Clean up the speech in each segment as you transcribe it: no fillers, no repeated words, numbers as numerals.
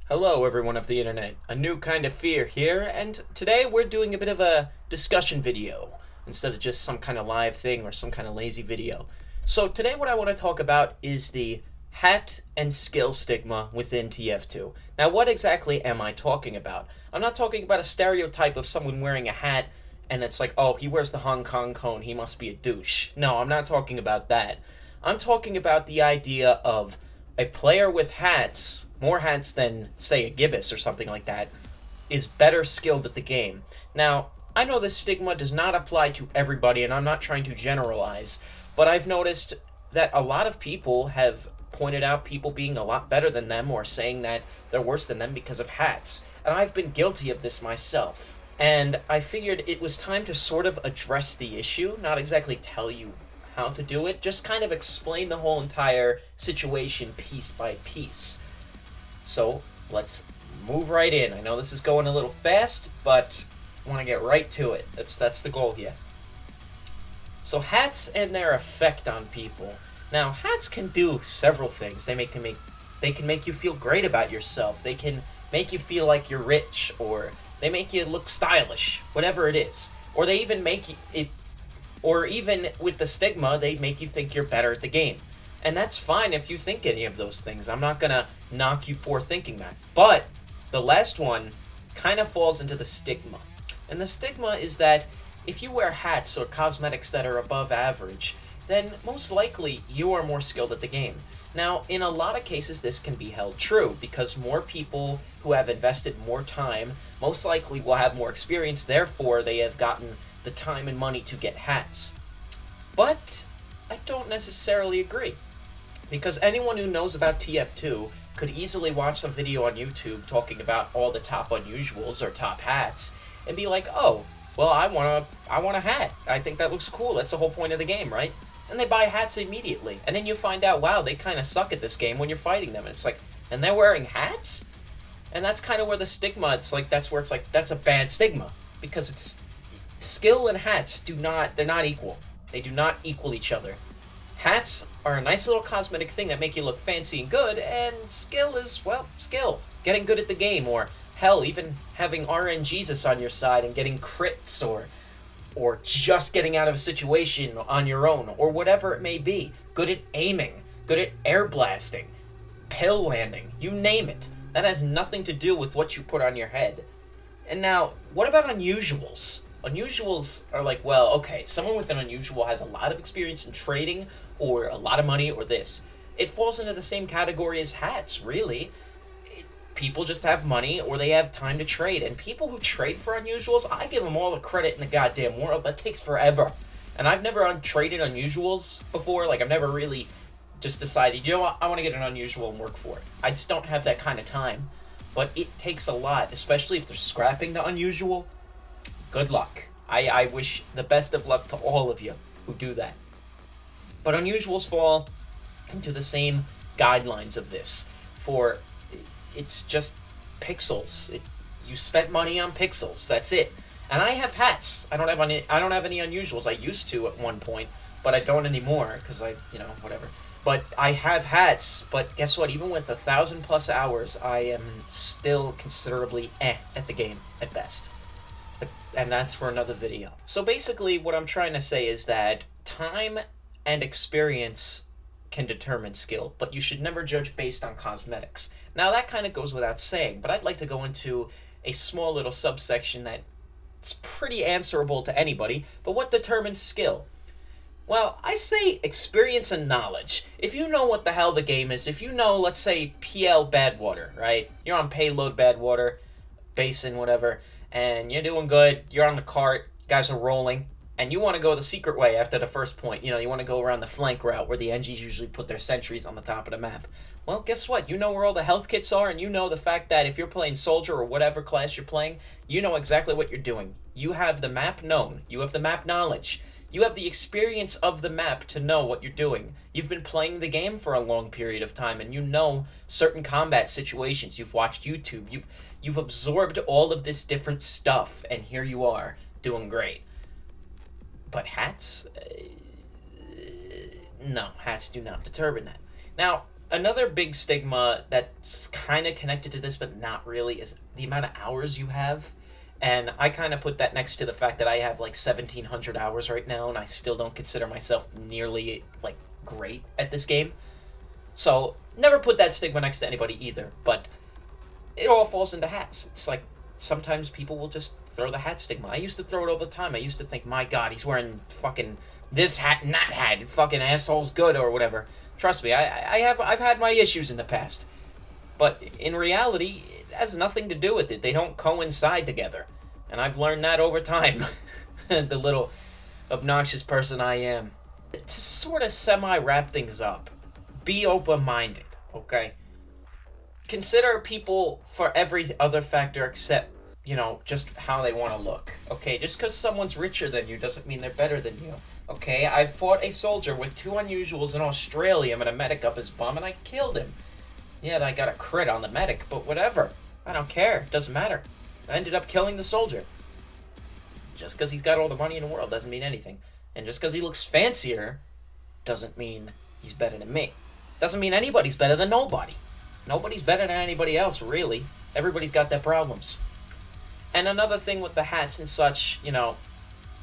Hello, everyone of the internet. A new kind of fear here, and today we're doing a bit of a discussion video instead of just some kind of live thing or some kind of lazy video. So today what I want to talk about is the hat and skill stigma within TF2. Now, what exactly am I talking about? I'm not talking about a stereotype of someone wearing a hat and it's like, oh, he wears the Hong Kong cone, he must be a douche. No, I'm not talking about that. I'm talking about the idea of a player with hats, more hats than, say, a Gibbous or something like that, is better skilled at the game. Now, I know this stigma does not apply to everybody, and I'm not trying to generalize, but I've noticed that a lot of people have pointed out people being a lot better than them or saying that they're worse than them because of hats. And I've been guilty of this myself. And I figured it was time to sort of address the issue, not exactly tell you how to do it, just kind of explain the whole entire situation piece by piece. So let's move right in. I know this is going a little fast, but I want to get right to it. That's the goal here. So hats and their effect on people. Now, hats can do several things. They can make you feel great about yourself. They can make you feel like you're rich, or they make you look stylish, whatever it is. Or they even make it or even with the stigma, they make you think you're better at the game. And that's fine if you think any of those things. I'm not gonna knock you for thinking that. But the last one kind of falls into the stigma. And the stigma is that if you wear hats or cosmetics that are above average, then most likely you are more skilled at the game. Now, in a lot of cases, this can be held true, because more people who have invested more time most likely will have more experience, therefore they have gotten the time and money to get hats. But I don't necessarily agree, because anyone who knows about TF2 could easily watch a video on YouTube talking about all the top unusuals or top hats and be like, oh, well, I want a hat. I think that looks cool. That's the whole point of the game, right? And they buy hats immediately. And then you find out, wow, they kind of suck at this game when you're fighting them. And it's like, and they're wearing hats? And that's kind of where the stigma, it's like, that's where it's like, that's a bad stigma, because it's skill and hats they're not equal. They do not equal each other. Hats are a nice little cosmetic thing that make you look fancy and good, and skill is, well, skill. Getting good at the game, or hell, even having RN Jesus on your side and getting crits, or just getting out of a situation on your own, or whatever it may be. Good at aiming, good at air blasting, pill landing, you name it. That has nothing to do with what you put on your head. And now, what about unusuals? Unusuals are like, well, okay, someone with an unusual has a lot of experience in trading, or a lot of money, or this. It falls into the same category as hats, really. People just have money, or they have time to trade. And people who trade for unusuals, I give them all the credit in the goddamn world. That takes forever. And I've never traded unusuals before. Like, I've never really just decided, you know what, I want to get an unusual and work for it. I just don't have that kind of time. But it takes a lot, especially if they're scrapping the unusual. Good luck. I wish the best of luck to all of you who do that. But unusuals fall into the same guidelines of this. For it's just pixels. You spent money on pixels. That's it. And I have hats. I don't have any unusuals. I used to at one point, but I don't anymore because whatever. But I have hats. But guess what? Even with 1,000+ hours, I am still considerably at the game at best. And that's for another video. So basically what I'm trying to say is that time and experience can determine skill, but you should never judge based on cosmetics. Now that kind of goes without saying, but I'd like to go into a small little subsection that's pretty answerable to anybody, but what determines skill? Well, I say experience and knowledge. If you know what the hell the game is, if you know, let's say, PL Badwater, right? You're on Payload Badwater, Basin, whatever, and you're doing good, you're on the cart, you guys are rolling, and you want to go the secret way after the first point. You want to go around the flank route where the NGs usually put their sentries on the top of the map. Well, guess what? You know where all the health kits are, and you know the fact that if you're playing Soldier or whatever class you're playing, you know exactly what you're doing. You have the map known. You have the map knowledge. You have the experience of the map to know what you're doing. You've been playing the game for a long period of time, and you know certain combat situations. You've watched YouTube. You've absorbed all of this different stuff, and here you are, doing great. But hats? No, hats do not determine that. Now, Another big stigma that's kind of connected to this, but not really, is the amount of hours you have. And I kind of put that next to the fact that I have like 1,700 hours right now, and I still don't consider myself nearly like great at this game. So never put that stigma next to anybody either. But it all falls into hats. It's like sometimes people will just throw the hat stigma. I used to throw it all the time. I used to think, my God, he's wearing fucking this hat and that hat. Fucking asshole's good or whatever. Trust me, I've had my issues in the past. But in reality, it has nothing to do with it. They don't coincide together. And I've learned that over time. The little obnoxious person I am. To sort of semi-wrap things up, be open-minded, okay? Consider people for every other factor except, just how they want to look, okay? Just because someone's richer than you doesn't mean they're better than you, okay? I fought a soldier with 2 unusuals in Australia and a medic up his bum, and I killed him. Yeah, I got a crit on the medic, but whatever. I don't care. It doesn't matter. I ended up killing the soldier. Just because he's got all the money in the world doesn't mean anything. And just because he looks fancier doesn't mean he's better than me. Doesn't mean anybody's better than nobody. Nobody's better than anybody else, really. Everybody's got their problems. And another thing with the hats and such,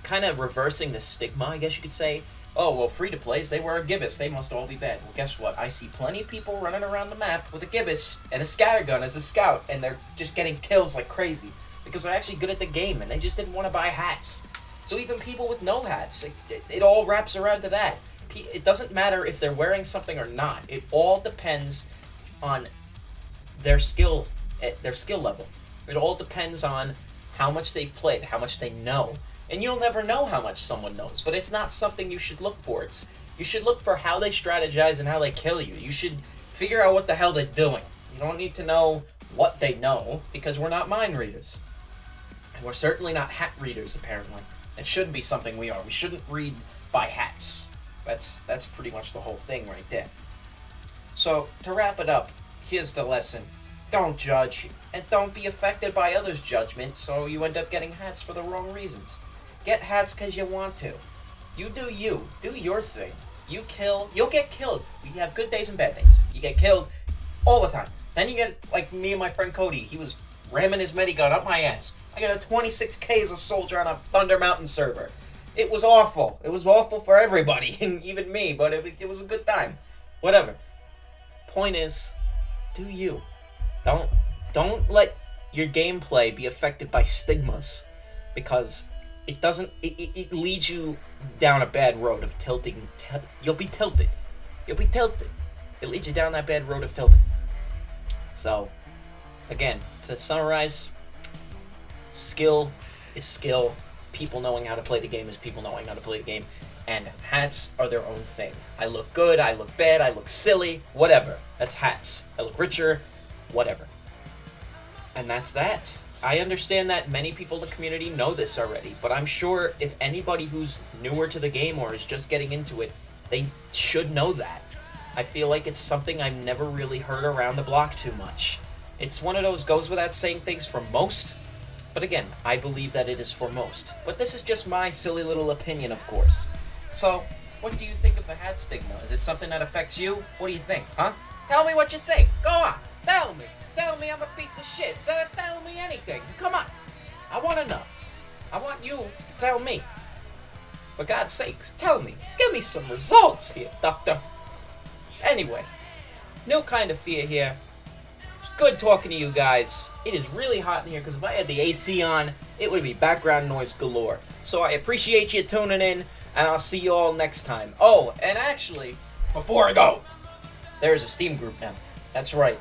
kind of reversing the stigma, I guess you could say. Oh, well, free-to-plays, they wear a gibbous. They must all be bad. Well, guess what? I see plenty of people running around the map with a gibbous and a scattergun as a scout, and they're just getting kills like crazy because they're actually good at the game, and they just didn't want to buy hats. So even people with no hats, it all wraps around to that. It doesn't matter if they're wearing something or not. It all depends on their skill level. It all depends on how much they've played, how much they know. And you'll never know how much someone knows, but it's not something you should look for. You should look for how they strategize and how they kill you. You should figure out what the hell they're doing. You don't need to know what they know, because we're not mind readers. And we're certainly not hat readers, apparently. It shouldn't be something we are. We shouldn't read by hats. That's pretty much the whole thing right there. So, to wrap it up, here's the lesson. Don't judge, and don't be affected by others' judgment, so you end up getting hats for the wrong reasons. Get hats because you want to. You do you. Do your thing. You kill. You'll get killed. You have good days and bad days. You get killed all the time. Then you get, like me and my friend Cody. He was ramming his medigun up my ass. I got a 26K as a soldier on a Thunder Mountain server. It was awful. It was awful for everybody, and even me, but it was a good time. Whatever. Point is, do you. Don't let your gameplay be affected by stigmas, because it leads you down a bad road of tilting. You'll be tilted. It leads you down that bad road of tilting. So, again, to summarize, skill is skill. People knowing how to play the game is people knowing how to play the game. And hats are their own thing. I look good, I look bad, I look silly, whatever. That's hats. I look richer, whatever. And that's that. I understand that many people in the community know this already, but I'm sure if anybody who's newer to the game or is just getting into it, they should know that. I feel like it's something I've never really heard around the block too much. It's one of those goes without saying things for most, but again, I believe that it is for most. But this is just my silly little opinion, of course. So, what do you think of the hat stigma? Is it something that affects you? What do you think, huh? Tell me what you think. Go on. Tell me. Tell me I'm a piece of shit. Tell me anything. Come on. I want to know. I want you to tell me. For God's sakes, tell me. Give me some results here, doctor. Anyway, no kind of fear here. It's good talking to you guys. It is really hot in here because if I had the AC on, it would be background noise galore. So I appreciate you tuning in, and I'll see you all next time. Oh, and actually, before I go, there's a Steam group now. That's right.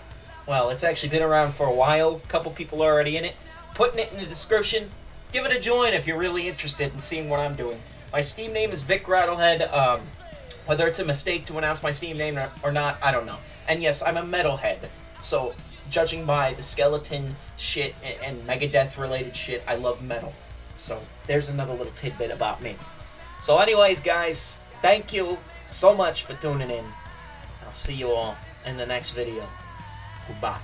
Well, it's actually been around for a while. A couple people are already in it. Putting it in the description. Give it a join if you're really interested in seeing what I'm doing. My Steam name is Vic Rattlehead. Whether it's a mistake to announce my Steam name or not, I don't know. And yes, I'm a metalhead. So, judging by the skeleton shit and Megadeth related shit, I love metal. So, there's another little tidbit about me. So anyways, guys, thank you so much for tuning in. I'll see you all in the next video. Goodbye.